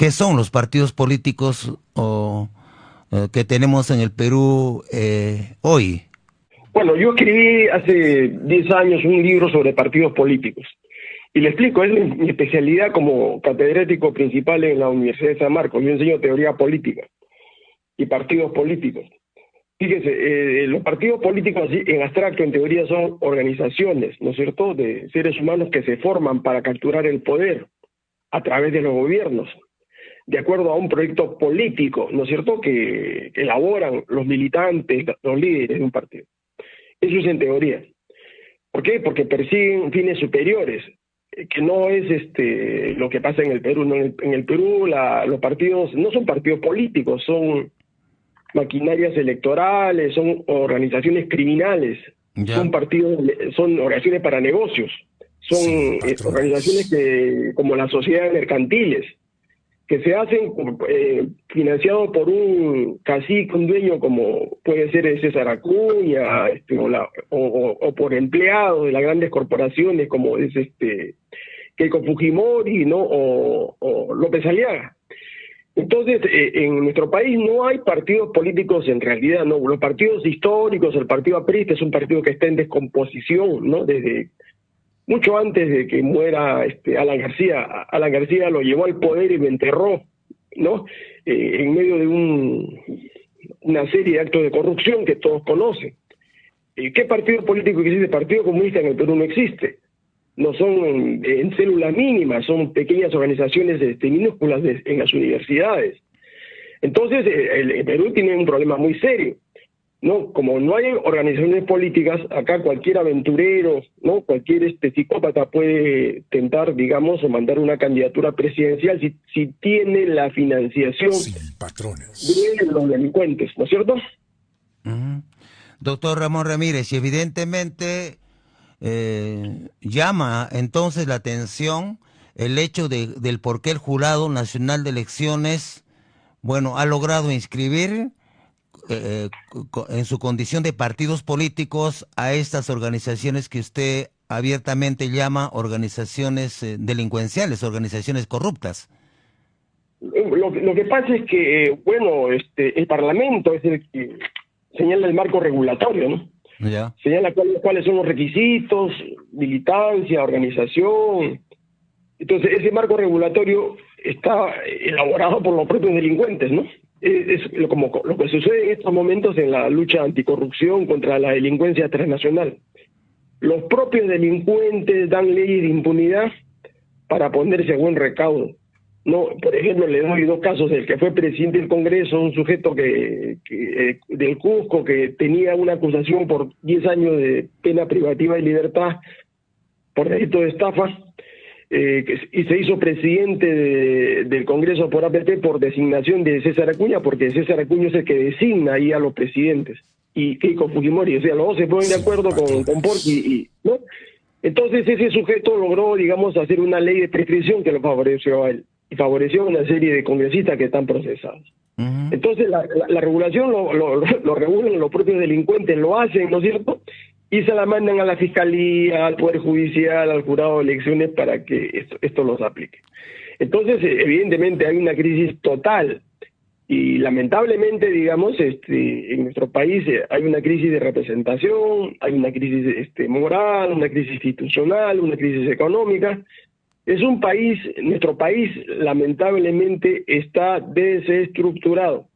qué son los partidos políticos que tenemos en el Perú hoy. Bueno, yo escribí hace 10 años un libro sobre partidos políticos. Y le explico, es mi especialidad como catedrático principal en la Universidad de San Marcos. Yo enseño teoría política y partidos políticos. Fíjese, los partidos políticos en abstracto, en teoría, son organizaciones, ¿no es cierto?, de seres humanos que se forman para capturar el poder a través de los gobiernos, de acuerdo a un proyecto político, ¿no es cierto?, que elaboran los militantes, los líderes de un partido. Eso es en teoría. ¿Por qué? Porque persiguen fines superiores, que no es lo que pasa en el Perú. No, en el Perú los partidos no son partidos políticos, son maquinarias electorales, son organizaciones criminales, son partidos, son organizaciones para negocios, son organizaciones como las sociedades mercantiles, que se hacen financiados por un cacique, un dueño, como puede ser César Acuña, o por empleados de las grandes corporaciones, como es Keiko Fujimori, ¿no?, o López Aliaga. Entonces, en nuestro país no hay partidos políticos en realidad, ¿no? Los partidos históricos, el partido aprista es un partido que está en descomposición, ¿no?, desde mucho antes de que muera Alan García. Alan García lo llevó al poder y lo enterró, ¿no?, en medio de una serie de actos de corrupción que todos conocen. ¿Qué partido político existe? El Partido Comunista en el Perú no existe. No son en células mínimas, son pequeñas organizaciones minúsculas en las universidades. Entonces, el Perú tiene un problema muy serio, ¿no? Como no hay organizaciones políticas, acá cualquier aventurero, ¿no?, cualquier psicópata puede tentar, digamos, o mandar una candidatura presidencial si tiene la financiación de los delincuentes, ¿no es cierto? Doctor Ramón Ramírez, y evidentemente llama entonces la atención el hecho del por qué el Jurado Nacional de Elecciones, bueno, ha logrado inscribir en su condición de partidos políticos a estas organizaciones que usted abiertamente llama organizaciones delincuenciales, organizaciones corruptas. Lo que pasa es que, el Parlamento es el que señala el marco regulatorio, ¿no? Ya. Señala cuáles son los requisitos, militancia, organización. Entonces, ese marco regulatorio está elaborado por los propios delincuentes, ¿no? Es como lo que sucede en estos momentos en la lucha anticorrupción contra la delincuencia transnacional. Los propios delincuentes dan leyes de impunidad para ponerse a buen recaudo. No, por ejemplo, le doy 2 casos. El que fue presidente del Congreso, un sujeto del Cusco, que tenía una acusación por 10 años de pena privativa de libertad por delito de estafa, y se hizo presidente del Congreso por APP por designación de César Acuña, porque César Acuña es el que designa ahí a los presidentes, y Keiko Fujimori. O sea, los dos se ponen de acuerdo con Porky, ¿no? Entonces ese sujeto logró, digamos, hacer una ley de prescripción que lo favoreció a él, y favoreció a una serie de congresistas que están procesados. Entonces la regulación lo regulan los propios delincuentes, lo hacen, ¿no es cierto?, y se la mandan a la Fiscalía, al Poder Judicial, al Jurado de Elecciones para que esto los aplique. Entonces, evidentemente hay una crisis total, y lamentablemente, digamos, en nuestro país hay una crisis de representación, hay una crisis moral, una crisis institucional, una crisis económica. Es un país, nuestro país lamentablemente está desestructurado.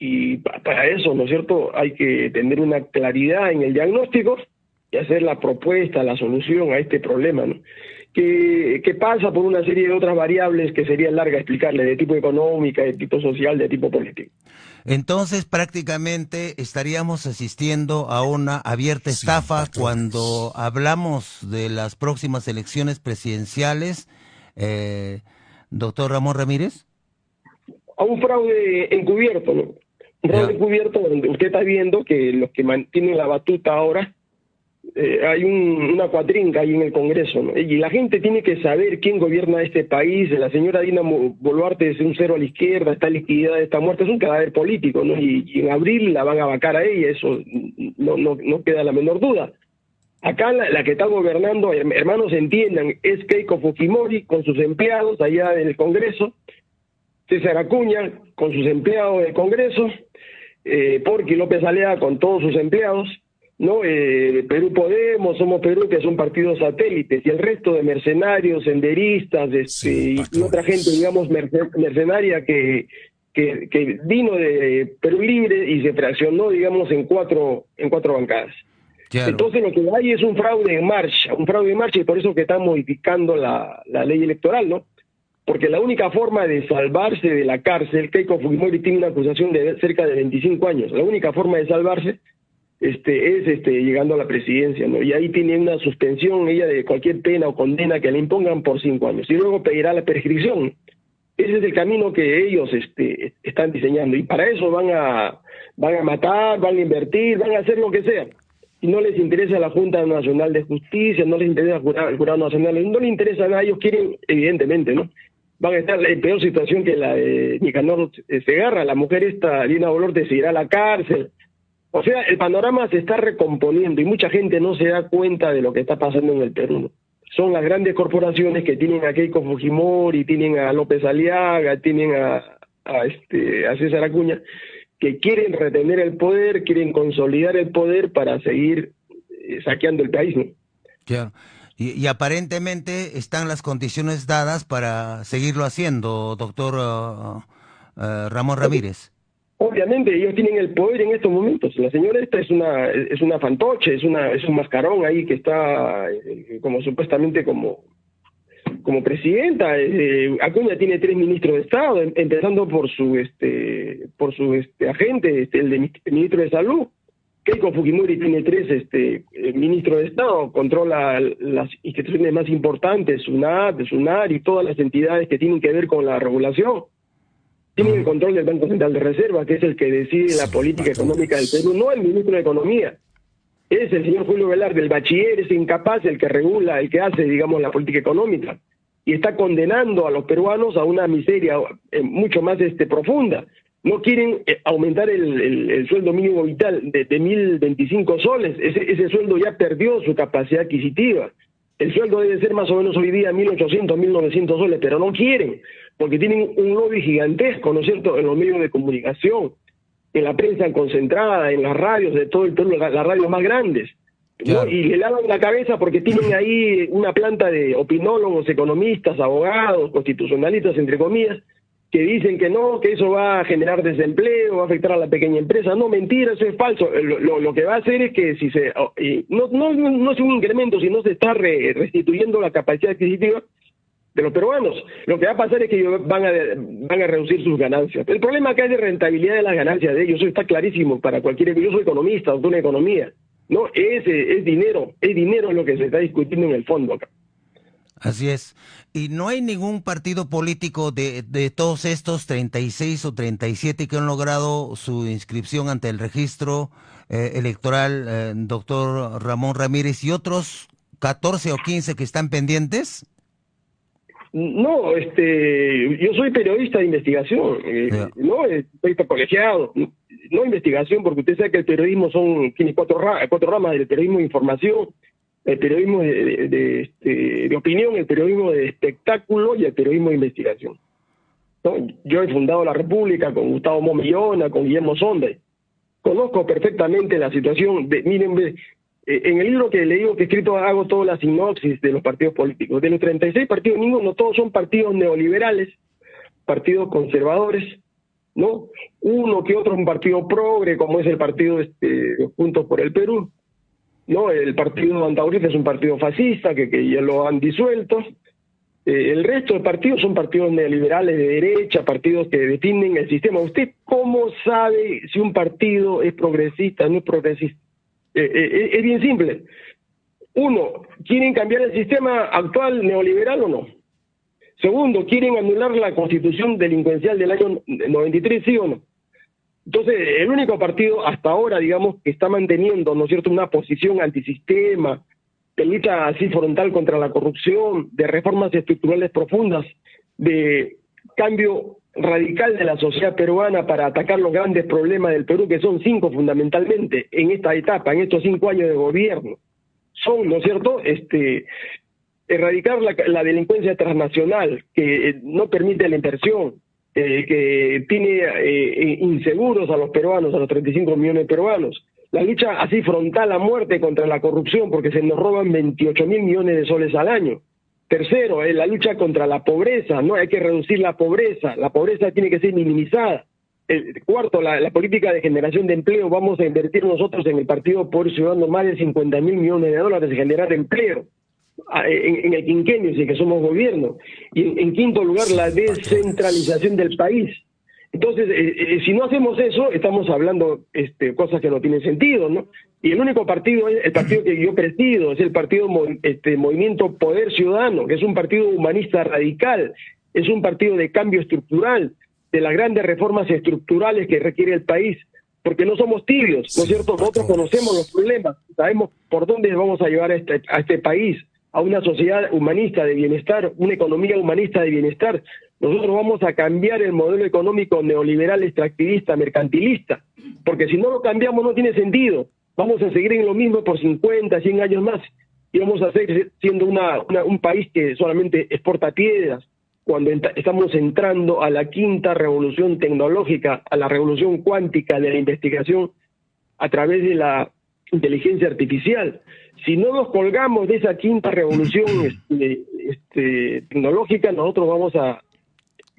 Y para eso, ¿no es cierto?, hay que tener una claridad en el diagnóstico y hacer la propuesta, la solución a este problema, ¿no?, que pasa por una serie de otras variables que sería larga explicarle, de tipo económica, de tipo social, de tipo político. Entonces, prácticamente estaríamos asistiendo a una abierta estafa cuando hablamos de las próximas elecciones presidenciales, doctor Ramón Ramírez. A un fraude encubierto, ¿no? Un fraude encubierto donde usted está viendo que los que mantienen la batuta ahora, hay una cuatrinca ahí en el Congreso, ¿no? Y la gente tiene que saber quién gobierna este país. La señora Dina Boluarte es un cero a la izquierda, está liquidada, está muerta, es un cadáver político, ¿no? Y en abril la van a vacar a ella, eso no queda la menor duda. Acá la que está gobernando, hermanos, entiendan, es Keiko Fujimori con sus empleados allá en el Congreso, César Acuña con sus empleados del Congreso, Porqui López Alea con todos sus empleados, ¿no? Perú Podemos, Somos Perú, que son partidos satélites, y el resto de mercenarios, senderistas, y otra gente, digamos, mercenaria que vino de Perú Libre y se fraccionó, digamos, en cuatro bancadas. Claro. Entonces lo que hay es un fraude en marcha, y por eso que están modificando la ley electoral, ¿no? Porque la única forma de salvarse de la cárcel, Keiko Fujimori tiene una acusación de cerca de 25 años, la única forma de salvarse es llegando a la presidencia, ¿no? Y ahí tiene una suspensión ella de cualquier pena o condena que le impongan por 5 años, y luego pedirá la prescripción. Ese es el camino que ellos están diseñando, y para eso van a matar, van a invertir, van a hacer lo que sea. Y no les interesa la Junta Nacional de Justicia, no les interesa el Jurado Nacional, no les interesa nada, ellos quieren, evidentemente, ¿no? Van a estar en peor situación que la de Nicanor Segarra, la mujer esta, Dina Boluarte, se irá a la cárcel. O sea, el panorama se está recomponiendo y mucha gente no se da cuenta de lo que está pasando en el Perú, ¿no? Son las grandes corporaciones que tienen a Keiko Fujimori, tienen a López Aliaga, tienen a César Acuña, que quieren retener el poder, quieren consolidar el poder para seguir saqueando el país, ¿no? Claro. Y aparentemente están las condiciones dadas para seguirlo haciendo, doctor Ramón Ramírez. Obviamente ellos tienen el poder en estos momentos. La señora esta es una fantoche, es un mascarón ahí que está como supuestamente como presidenta. Acuña tiene 3 ministros de Estado, empezando por su agente, el ministro de Salud. Keiko Fujimori tiene 3 ministros de Estado, controla las instituciones más importantes, SUNAT, SUNAR y todas las entidades que tienen que ver con la regulación. Tienen el control del Banco Central de Reserva, que es el que decide la política económica del Perú, no el ministro de Economía. Es el señor Julio Velarde, el bachiller, es incapaz, el que regula, el que hace, digamos, la política económica. Y está condenando a los peruanos a una miseria mucho más profunda. No quieren aumentar el sueldo mínimo vital de 1.025 soles. Ese sueldo ya perdió su capacidad adquisitiva. El sueldo debe ser más o menos hoy día 1.800, 1.900 soles, pero no quieren, porque tienen un lobby gigantesco, ¿no es cierto?, en los medios de comunicación, en la prensa concentrada, en las radios de todo el Perú, las radios más grandes, ¿no? Y le lavan la cabeza porque tienen ahí una planta de opinólogos, economistas, abogados, constitucionalistas, entre comillas, que dicen que no, que eso va a generar desempleo, va a afectar a la pequeña empresa. No, mentira, eso es falso. Lo que va a hacer es que si no es un incremento, sino se está restituyendo la capacidad adquisitiva de los peruanos. Lo que va a pasar es que ellos van a reducir sus ganancias. El problema acá es de rentabilidad de las ganancias de ellos. Eso está clarísimo para cualquiera. Yo soy economista, doctor en economía. No, es dinero lo que se está discutiendo en el fondo acá. Así es. Y no hay ningún partido político de todos estos 36 o 37 que han logrado su inscripción ante el registro electoral, doctor Ramón Ramírez, y otros 14 o 15 que están pendientes. No, yo soy periodista de investigación, no periodista colegiado, no investigación, porque usted sabe que el periodismo tiene cuatro ramas: el periodismo de información, el periodismo de opinión, el periodismo de espectáculo y el periodismo de investigación, ¿no? Yo he fundado La República con Gustavo Momillona, con Guillermo Sonda. Conozco perfectamente la situación. Miren, en el libro que le digo que he escrito hago toda la sinopsis de los partidos políticos. De los 36 partidos, no todos son partidos neoliberales, partidos conservadores, ¿no? Uno que otro es un partido progre, como es el partido Juntos por el Perú, ¿no? El partido antaurista es un partido fascista que ya lo han disuelto. El resto de partidos son partidos neoliberales de derecha, partidos que defienden el sistema. ¿Usted cómo sabe si un partido es progresista o no es progresista? Es bien simple. Uno, ¿quieren cambiar el sistema actual neoliberal o no? Segundo, ¿quieren anular la constitución delincuencial del año 93, sí o no? Entonces, el único partido hasta ahora, digamos, que está manteniendo, ¿no es cierto?, una posición antisistema, de lucha así frontal contra la corrupción, de reformas estructurales profundas, de cambio radical de la sociedad peruana para atacar los grandes problemas del Perú, que son 5 fundamentalmente en esta etapa, en estos 5 años de gobierno. Son, ¿no es cierto?, erradicar la delincuencia transnacional, que no permite la inversión, que tiene inseguros a los peruanos, a los 35 millones de peruanos. La lucha así frontal a muerte contra la corrupción, porque se nos roban 28.000 millones de soles al año. Tercero, la lucha contra la pobreza, ¿no? Hay que reducir la pobreza tiene que ser minimizada. Cuarto, la política de generación de empleo, vamos a invertir nosotros en el Partido Poder Ciudadano más de 50.000 millones de dólares en generar empleo en el quinquenio, si que somos gobierno. Y en quinto lugar, la descentralización del país. Entonces, si no hacemos eso, estamos hablando cosas que no tienen sentido, ¿no? Y el único partido es el partido que yo presido, es el partido Movimiento Poder Ciudadano, que es un partido humanista radical, es un partido de cambio estructural, de las grandes reformas estructurales que requiere el país, porque no somos tibios, ¿no es cierto? Nosotros conocemos los problemas, sabemos por dónde vamos a llevar a este país, a una sociedad humanista de bienestar, una economía humanista de bienestar. Nosotros vamos a cambiar el modelo económico neoliberal, extractivista, mercantilista, porque si no lo cambiamos no tiene sentido. Vamos a seguir en lo mismo por 50, 100 años más, y vamos a seguir siendo un país que solamente exporta piedras, cuando estamos entrando a la quinta revolución tecnológica, a la revolución cuántica de la investigación a través de la inteligencia artificial. Si no nos colgamos de esa quinta revolución tecnológica, nosotros vamos a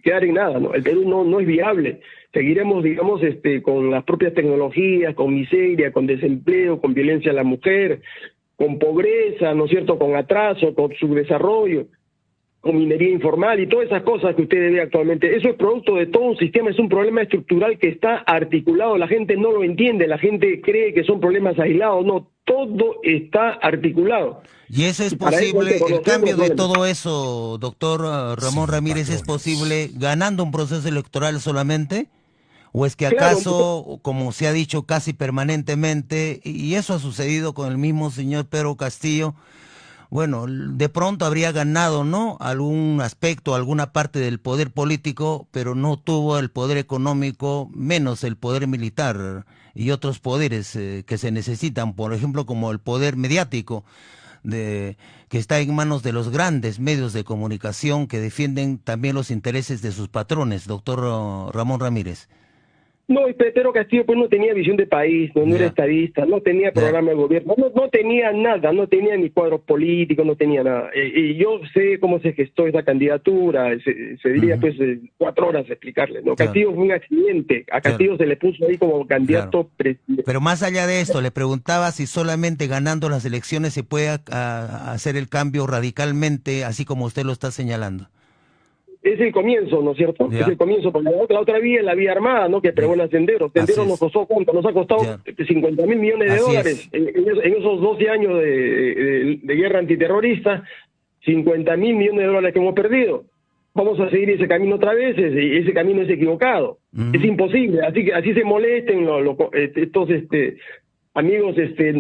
quedar en nada, ¿no? El Perú no es viable. Seguiremos, digamos, con las propias tecnologías, con miseria, con desempleo, con violencia a la mujer, con pobreza, ¿no es cierto?, con atraso, con subdesarrollo, con minería informal y todas esas cosas que usted ve actualmente. Eso es producto de todo un sistema, es un problema estructural que está articulado. La gente no lo entiende, la gente cree que son problemas aislados. No, todo está articulado. Y eso es posible, el cambio de todo eso, doctor Ramón Ramírez, ¿es posible ganando un proceso electoral solamente? ¿O es que acaso, como se ha dicho casi permanentemente, y eso ha sucedido con el mismo señor Pedro Castillo, bueno, de pronto habría ganado, ¿no?, algún aspecto, alguna parte del poder político, pero no tuvo el poder económico, menos el poder militar y otros poderes que se necesitan, por ejemplo, como el poder mediático, que está en manos de los grandes medios de comunicación que defienden también los intereses de sus patrones, doctor Ramón Ramírez? No, Pedro Castillo pues no tenía visión de país, no era estadista, no tenía programa de gobierno, no tenía nada, no tenía ni cuadros políticos, no tenía nada. Y yo sé cómo se gestó esa candidatura, se diría pues 4 horas explicarle, ¿no? Castillo fue un accidente, a Castillo se le puso ahí como candidato presidente. Pero más allá de esto, le preguntaba si solamente ganando las elecciones se puede hacer el cambio radicalmente, así como usted lo está señalando. Es el comienzo, ¿no es cierto? Es el comienzo, porque la otra vía es la vía armada, ¿no? Que pregona Senderos. Senderos nos costó ¿cuánto? Nos ha costado 50.000 millones de dólares en esos 12 años de guerra antiterrorista, 50.000 millones de dólares que hemos perdido. Vamos a seguir ese camino otra vez, ese camino es equivocado. Es imposible, así se molesten estos amigos,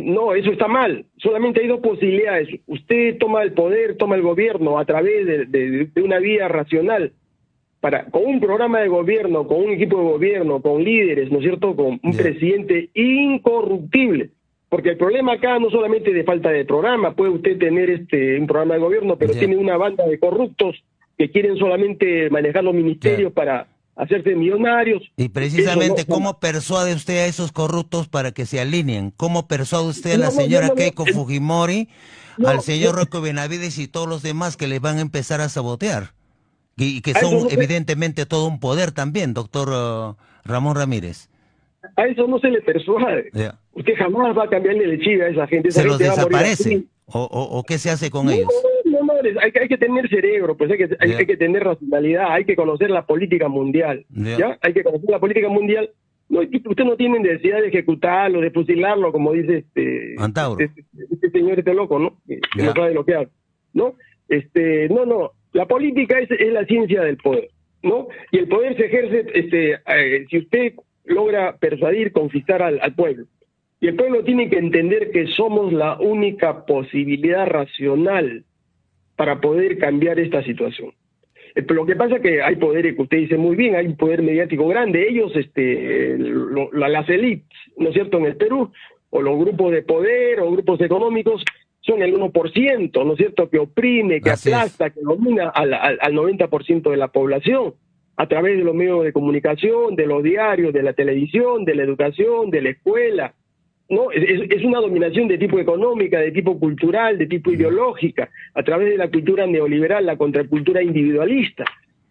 no, eso está mal. Solamente hay 2 posibilidades. Usted toma el poder, toma el gobierno a través de una vía racional, con un programa de gobierno, con un equipo de gobierno, con líderes, ¿no es cierto?, con un presidente incorruptible. Porque el problema acá no solamente es de falta de programa, puede usted tener un programa de gobierno, pero tiene una banda de corruptos que quieren solamente manejar los ministerios para hacerse millonarios. Y precisamente, ¿cómo persuade usted a esos corruptos para que se alineen? ¿Cómo persuade usted a la señora Keiko Fujimori, al señor Rocco Benavides y todos los demás que le van a empezar a sabotear? Y que son evidentemente todo un poder también, doctor Ramón Ramírez. A eso no se le persuade. Usted jamás va a cambiarle el chip a esa gente. ¿Se los desaparece? ¿O qué se hace con ellos? No, hay que tener cerebro, pues hay que tener racionalidad, hay que conocer la política mundial, ¿ya? Hay que conocer la política mundial. No, usted no tiene necesidad de ejecutarlo, de fusilarlo, como dice Antauro. este señor loco, ¿no? Que no sabe lo que hace, ¿no? No, la política es la ciencia del poder, ¿no? Y el poder se ejerce, si usted logra persuadir, conquistar al pueblo. Y el pueblo tiene que entender que somos la única posibilidad racional para poder cambiar esta situación. Lo que pasa es que hay poderes, que usted dice muy bien, hay un poder mediático grande. Ellos, las élites, ¿no es cierto?, en el Perú, o los grupos de poder o grupos económicos, son el 1%, ¿no es cierto?, que oprime, que aplasta, que domina al 90% de la población. a través de los medios de comunicación, de los diarios, de la televisión, de la educación, de la escuela, ¿no? Es una dominación de tipo económica, de tipo cultural, de tipo ideológica, a través de la cultura neoliberal, la contracultura individualista.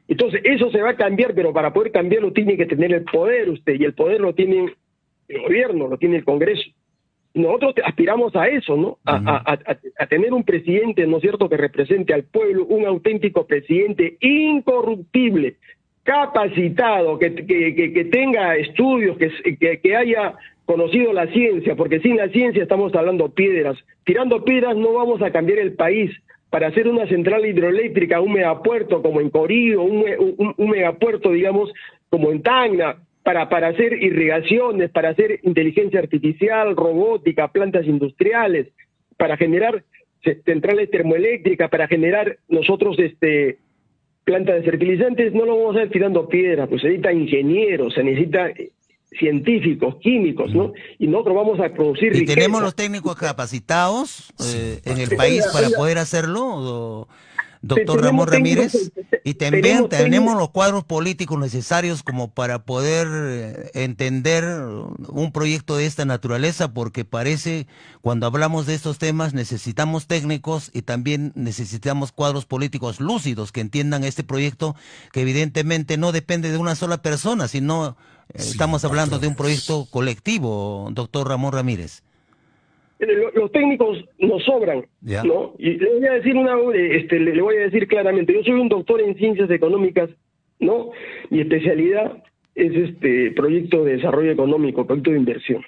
Entonces, eso se va a cambiar, pero para poder cambiarlo tiene que tener el poder usted, y el poder lo tiene el gobierno, lo tiene el Congreso. Nosotros aspiramos a eso, ¿no? A tener un presidente, ¿no es cierto?, que represente al pueblo, un auténtico presidente incorruptible, capacitado, que tenga estudios, que haya conocido la ciencia, porque sin la ciencia estamos hablando piedras. Tirando piedras no vamos a cambiar el país. Para hacer una central hidroeléctrica, un megapuerto como en Corío, un megapuerto, digamos, como en Tacna, para hacer irrigaciones, para hacer inteligencia artificial, robótica, plantas industriales, para generar centrales termoeléctricas, para generar nosotros plantas de fertilizantes, no lo vamos a hacer tirando piedras, pues se necesita ingenieros, se necesita científicos, químicos, ¿no? Y nosotros vamos a producir riqueza. ¿Y tenemos los técnicos capacitados en el país para poder hacerlo, doctor Ramón Ramírez? Y también tenemos los cuadros políticos necesarios como para poder entender un proyecto de esta naturaleza, porque parece, cuando hablamos de estos temas, necesitamos técnicos y también necesitamos cuadros políticos lúcidos que entiendan este proyecto, que evidentemente no depende de una sola persona, sino estamos hablando de un proyecto colectivo, doctor Ramón Ramírez. Los técnicos nos sobran, ¿Ya? ¿no? Y le voy a decir le voy a decir claramente, yo soy un doctor en ciencias económicas, ¿no? Mi especialidad es proyecto de desarrollo económico, proyecto de inversión.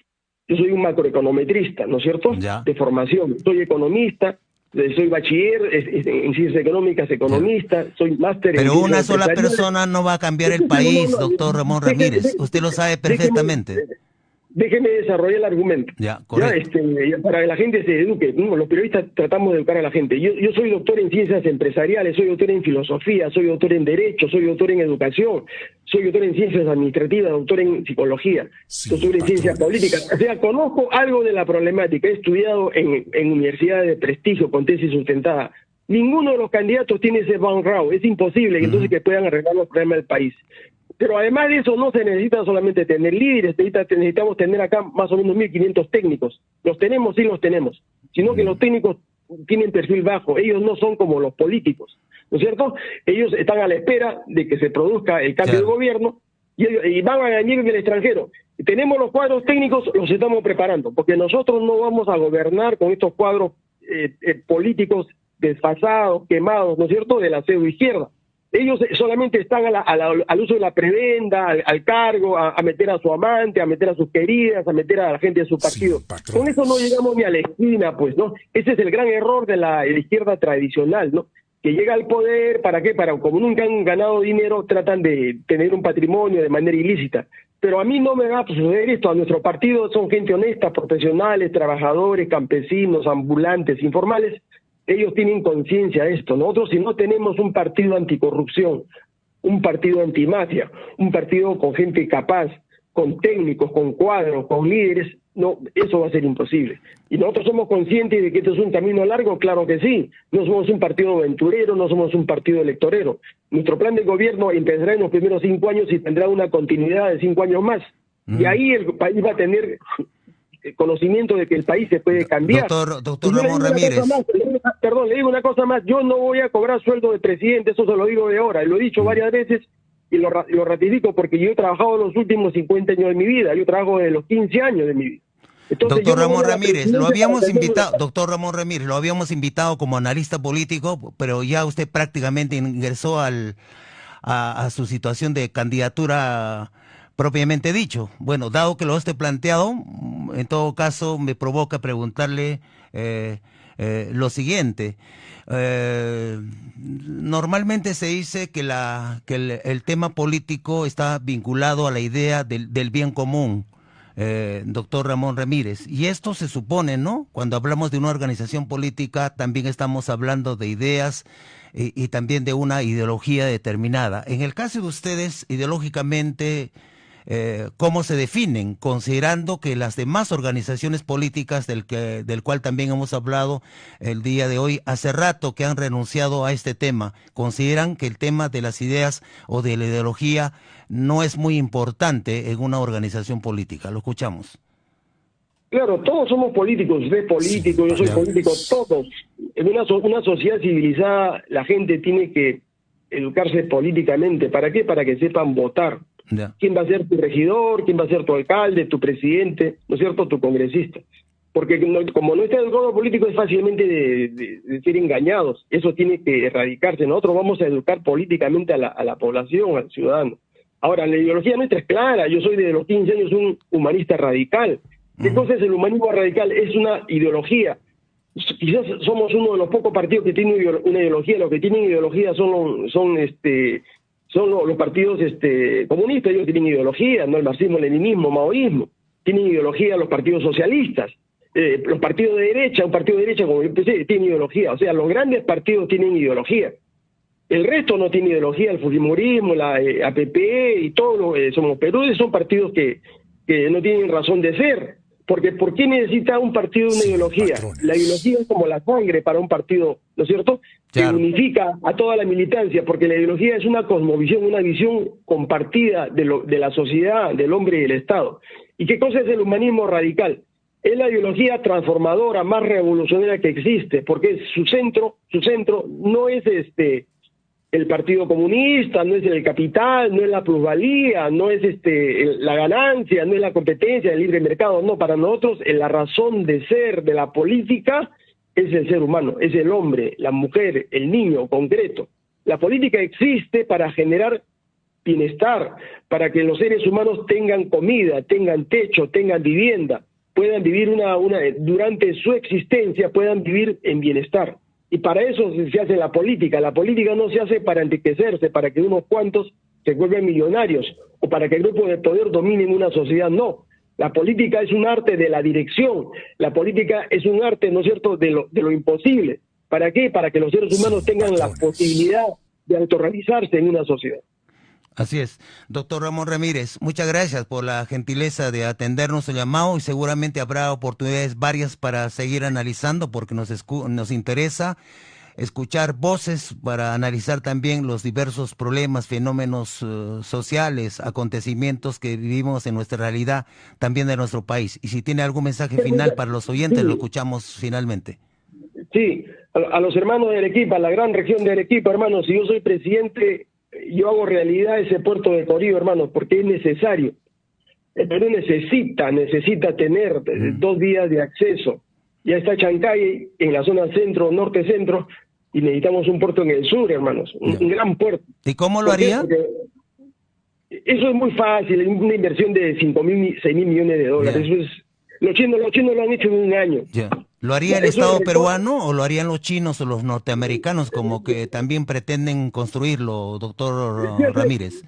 Yo soy un macroeconometrista, ¿no es cierto? ¿Ya? De formación. Soy economista, soy bachiller en ciencias económicas, economista, soy máster en... Pero una sola persona no va a cambiar el país, doctor Ramón Ramírez. Usted lo sabe perfectamente. Déjeme desarrollar el argumento. Ya, correcto. Para que la gente se eduque, ¿no? Los periodistas tratamos de educar a la gente. Yo soy doctor en ciencias empresariales, soy doctor en filosofía, soy doctor en derecho, soy doctor en educación, soy doctor en ciencias administrativas, doctor en psicología, doctor en ciencias políticas. O sea, conozco algo de la problemática, he estudiado en universidades de prestigio con tesis sustentada. Ninguno de los candidatos tiene ese background, es imposible entonces que puedan arreglar los problemas del país. Pero además de eso no se necesita solamente tener líderes, necesitamos tener acá más o menos 1.500 técnicos. Los tenemos, sí los tenemos, sino que los técnicos tienen perfil bajo, ellos no son como los políticos, ¿no es cierto? Ellos están a la espera de que se produzca el cambio de gobierno y van a venir del extranjero. Tenemos los cuadros técnicos, los estamos preparando, porque nosotros no vamos a gobernar con estos cuadros políticos desfasados, quemados, ¿no es cierto?, de la pseudoizquierda. Ellos solamente están al uso de la prebenda, al cargo, a meter a su amante, a meter a sus queridas, a meter a la gente de su partido. Sí, con eso no llegamos ni a la esquina, pues, ¿no? Ese es el gran error de la izquierda tradicional, ¿no? Que llega al poder, ¿para qué? Para, como nunca han ganado dinero, tratan de tener un patrimonio de manera ilícita. Pero a mí no me va a suceder esto. A nuestro partido son gente honesta, profesionales, trabajadores, campesinos, ambulantes, informales. Ellos tienen conciencia de esto. Nosotros, si no tenemos un partido anticorrupción, un partido antimafia, un partido con gente capaz, con técnicos, con cuadros, con líderes, no, eso va a ser imposible. Y nosotros somos conscientes de que esto es un camino largo, claro que sí. No somos un partido aventurero, no somos un partido electorero. Nuestro plan de gobierno empezará en los primeros 5 años y tendrá una continuidad de 5 años más. Y ahí el país va a tener conocimiento de que el país se puede cambiar. Doctor Ramón Ramírez. Le digo una cosa más, yo no voy a cobrar sueldo de presidente, eso se lo digo de ahora, lo he dicho varias veces y lo ratifico porque yo he trabajado los últimos 50 años de mi vida, yo trabajo desde los 15 años de mi vida. Entonces, doctor Ramón Ramírez, lo habíamos invitado, doctor Ramón Ramírez, lo habíamos invitado como analista político, pero ya usted prácticamente ingresó a su situación de candidatura propiamente dicho. Bueno, dado que lo esté planteado, en todo caso me provoca preguntarle lo siguiente. Normalmente se dice que el tema político está vinculado a la idea del bien común, doctor Ramón Ramírez, y esto se supone, ¿no? Cuando hablamos de una organización política también estamos hablando de ideas y también de una ideología determinada. En el caso de ustedes, ideológicamente, cómo se definen, considerando que las demás organizaciones políticas del cual también hemos hablado el día de hoy, hace rato que han renunciado a este tema, consideran que el tema de las ideas o de la ideología no es muy importante en una organización política. Lo escuchamos. Claro, todos somos políticos, usted es político, yo soy político, todos. En una sociedad civilizada la gente tiene que educarse políticamente. ¿Para qué? Para que sepan votar. ¿Quién va a ser tu regidor? ¿Quién va a ser tu alcalde, tu presidente? ¿No es cierto? Tu congresista. Porque como no está educado político es fácilmente de ser engañados. Eso tiene que erradicarse. Nosotros vamos a educar políticamente a la población, al ciudadano. Ahora, la ideología nuestra es clara. Yo soy desde los 15 años un humanista radical. ¿Qué cosa es el humanismo radical? Es una ideología. Quizás somos uno de los pocos partidos que tienen una ideología. Los que tienen ideología son los partidos comunistas. Ellos tienen ideología, no el marxismo, el leninismo, maoísmo. Tienen ideología los partidos socialistas. Los partidos de derecha, un partido de derecha como el PC, tiene ideología. O sea, los grandes partidos tienen ideología. El resto no tiene ideología. El fujimorismo, la APP y todos Somos Perú son partidos que no tienen razón de ser. Porque ¿por qué necesita un partido una ideología? Patrones. La ideología es como la sangre para un partido, ¿no es cierto? Claro. Que unifica a toda la militancia, porque la ideología es una cosmovisión, una visión compartida de la sociedad, del hombre y del Estado. ¿Y qué cosa es el humanismo radical? Es la ideología transformadora más revolucionaria que existe, porque su centro no es el Partido Comunista, no es el capital, no es la plusvalía, no es la ganancia, no es la competencia, el libre mercado. No, para nosotros la razón de ser de la política es el ser humano, es el hombre, la mujer, el niño concreto. La política existe para generar bienestar, para que los seres humanos tengan comida, tengan techo, tengan vivienda, puedan vivir durante su existencia, puedan vivir en bienestar. Y para eso se hace la política. La política no se hace para enriquecerse, para que unos cuantos se vuelvan millonarios o para que el grupo de poder dominen una sociedad. No. La política es un arte de la dirección. La política es un arte, ¿no es cierto?, de lo imposible. ¿Para qué? Para que los seres humanos tengan la posibilidad de autorrealizarse en una sociedad. Así es. Doctor Ramón Ramírez, muchas gracias por la gentileza de atendernos el llamado y seguramente habrá oportunidades varias para seguir analizando porque nos interesa escuchar voces para analizar también los diversos problemas, fenómenos sociales, acontecimientos que vivimos en nuestra realidad, también de nuestro país. Y si tiene algún mensaje final para los oyentes, lo escuchamos finalmente. Sí, a los hermanos de Arequipa, a la gran región de Arequipa, hermanos, si yo soy presidente, yo hago realidad ese puerto de Corío, hermanos, porque es necesario. El Perú necesita tener 2 vías de acceso. Ya está Chancay en la zona centro, norte-centro, y necesitamos un puerto en el sur, hermanos, un gran puerto. ¿Y cómo lo haría? Eso es muy fácil, una inversión de 5.000, 6.000 millones de dólares. Eso es, los chinos lo han hecho en un año. ¿Lo haría el Estado peruano o lo harían los chinos o los norteamericanos como que también pretenden construirlo, doctor Ramírez?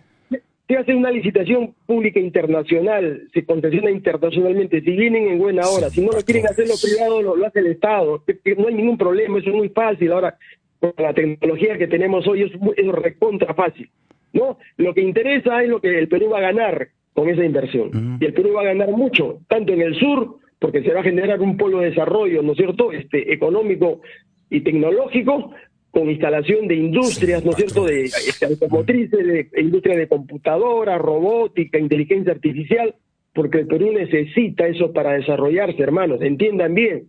Se hace una licitación pública internacional, se concesiona internacionalmente, si vienen en buena hora, si no lo quieren hacer los privados, lo hace el Estado, no hay ningún problema, eso es muy fácil. Ahora, con la tecnología que tenemos hoy es recontra fácil, ¿no? Lo que interesa es lo que el Perú va a ganar con esa inversión, y el Perú va a ganar mucho, tanto en el sur, porque se va a generar un polo de desarrollo, ¿no es cierto?, económico y tecnológico, con instalación de industrias, ¿no es cierto?, de automotrices, de industria de computadoras, robótica, inteligencia artificial, porque el Perú necesita eso para desarrollarse, hermanos, entiendan bien.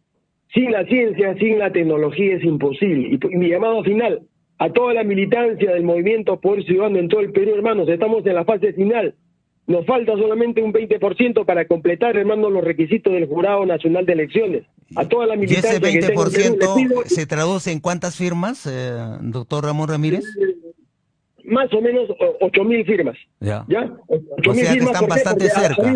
Sin la ciencia, sin la tecnología es imposible. Y mi llamado final a toda la militancia del movimiento Poder Ciudadano en todo el Perú, hermanos, estamos en la fase final. Nos falta solamente un 20% para completar, hermano, los requisitos del Jurado Nacional de Elecciones. A toda la militancia. ¿Y ese 20% se traduce en cuántas firmas, doctor Ramón Ramírez? Más o menos 8.000 firmas. ¿Ya? 8.000 o sea que están bastante cerca.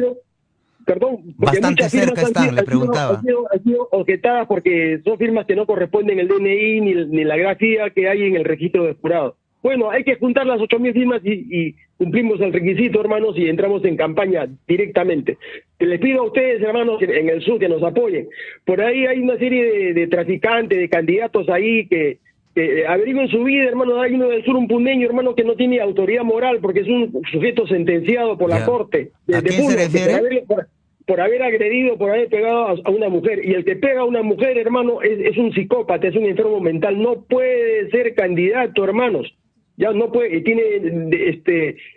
Bastante cerca están, le preguntaba. Han sido objetadas porque son firmas que no corresponden al DNI ni la grafía que hay en el registro del jurado. Bueno, hay que juntar las 8.000 firmas y cumplimos el requisito, hermanos, y entramos en campaña directamente. Les pido a ustedes, hermanos, en el sur que nos apoyen. Por ahí hay una serie de traficantes, de candidatos ahí que averigüen su vida, hermano. Hay uno del sur, un pundeño, hermano, que no tiene autoridad moral porque es un sujeto sentenciado por la corte ¿A quién se refiere? Por haber agredido, por haber pegado a una mujer. Y el que pega a una mujer, hermano, es un psicópata, es un enfermo mental. No puede ser candidato, hermanos. Ya no puede, tiene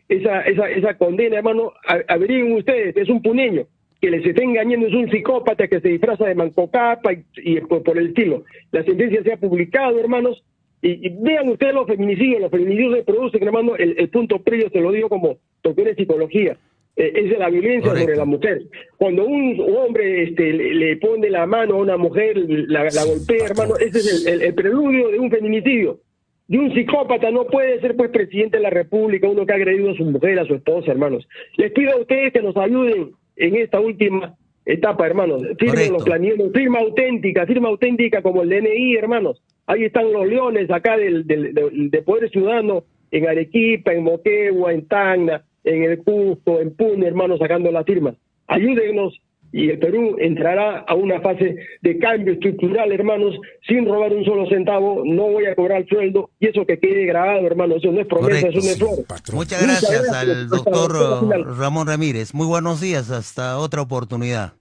esa condena, hermano. Averigüen ustedes, es un puneño que les está engañando, es un psicópata que se disfraza de mancocapa y por el estilo. La sentencia se ha publicado, hermanos, y vean ustedes los feminicidios se producen, hermano. El punto previo se lo digo como doctor de psicología, es de la violencia sobre la mujer. Cuando un hombre le pone la mano a una mujer, la golpea, hermano, ese es el preludio de un feminicidio. De un psicópata. No puede ser pues presidente de la República uno que ha agredido a su mujer, a su esposa, hermanos. Les pido a ustedes que nos ayuden en esta última etapa, hermanos. Firmen los planillos, firma auténtica como el DNI, hermanos. Ahí están los leones acá de Poder Ciudadano, en Arequipa, en Moquegua, en Tacna, en el Cusco, en Puno, hermanos, sacando las firmas. Ayúdennos y el Perú entrará a una fase de cambio estructural, hermanos, sin robar un solo centavo. No voy a cobrar sueldo, y eso que quede grabado, hermanos. Eso no es promesa, eso no es flor. Muchas gracias al doctor Ramón Ramírez. Muy buenos días, hasta otra oportunidad.